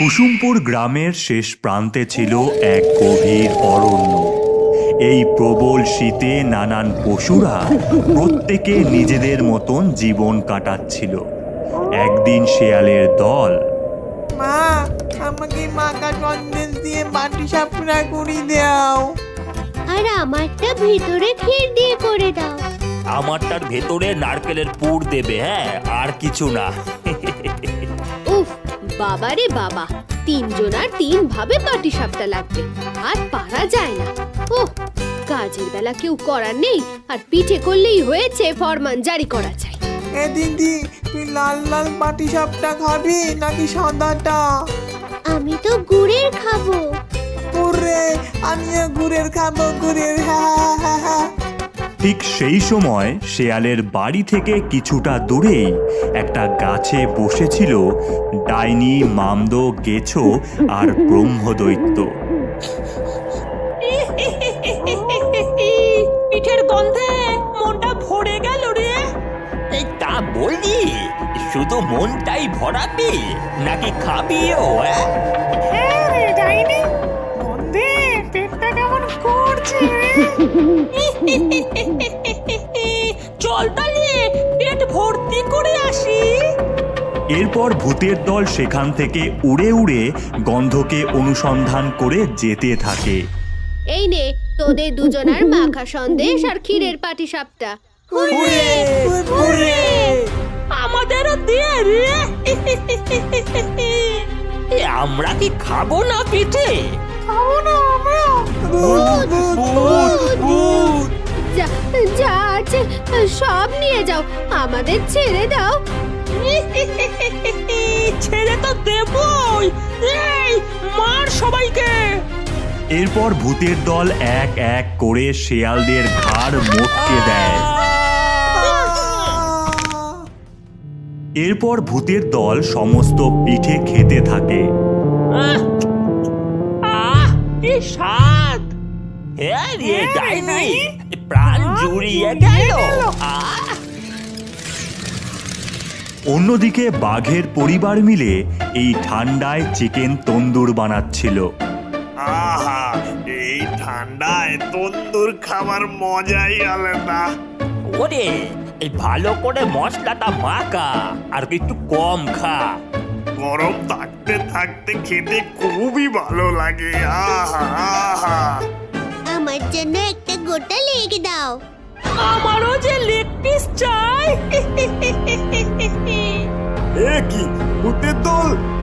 কুসুমপুর গ্রামের শেষ প্রান্তে ছিল এক গভীর অরণ্য। এই প্রবল শীতে নানান পশুরা প্রত্যেকে নিজেদের মতন জীবন কাটাচ্ছিল। একদিন শেয়ালের দল, মা, আমাকে মাকা সন্দেশ দিয়ে মাটি সাপড়া করে দাও। আর আমারটা ভিতরে ক্ষীর দিয়ে করে দাও। আমারটার ভেতরে নারকেলের পুর দেবে, হ্যাঁ, আর কিছু না। উফ, বাবারে বাবা, তিনজনার তিন ভাবে পাটিসাপটা লাগবে, আর পারা যায় না। ওহ, কাজের বেলা কেউ করার নেই, আর পিঠে করলেই হয়েছে ফরমান জারি করা চাই। এ দিদি, তুই লাল লাল পাটি সাপটা খাবি নাকি সাদাটা? আমি তো গুড়ের খাবো। ওরে, আমিও গুড়ের খাবো, গুড়ের। হা হা হা। ঠিক সেই সময় শেয়ালের বাড়ি থেকে কিছুটা দূরেই একটা গাছে বসেছিল ডাইনি, মামদো, গেছো আর ব্রহ্মদৈত্য। পিঠের গন্ধে মনটা ভরে গেল রে। এই তা বললি, শুধু মনটাই ভরাবি নাকি খাবিও? হ্যাঁ রে ডাইনি, গন্ধে পেটটা কেমন করছে রে। চল তাহলে পেট ভর্তি করে আসি। এরপর ভূতের দল সেখান থেকে উড়ে উড়ে গন্ধকে অনুসন্ধান করে যেতে থাকে। এই নে তোদের দুজনার মাখা সন্দেশ আর ক্ষীরের পাটিসাপটা। Hurray, hurray. আমাদেরও দে রে। আমরা কি খাবো না পিঠে? খাবো না আমরা। ভূত, ভূত, ভূত। যা যা আছে সব নিয়ে যাও, আমাদের ছেড়ে দাও। ছেড়ে তো দেবই। এই মার সবাইকে। এরপর ভূতের দল এক এক করে শেয়ালদের ঘাড় মটকে দেয়। এরপর ভূতের দল সমস্ত পিঠে খেতে থাকে। কি স্বাদ। হ্যাঁ রে ডাইনি, প্রাণ জুড়িয়ে গেল। অন্যদিকে বাঘের পরিবার মিলে এই ঠান্ডায় চিকেন তন্দুর বানাচ্ছিল। আহা, এই ঠান্ডায় তন্দুর খাবার মজাই আলাদা। ওরে, এই ভালো করে মশলাটা মাখা আর একটু কম খা। গরম থাকতে থাকতে খেতে খুবই ভালো লাগে। আহা আহা। আমার জন্য একটা গোটা লেগ দাও। আমারও যে লেগ পিস চাই। এ কি ভূতের দল?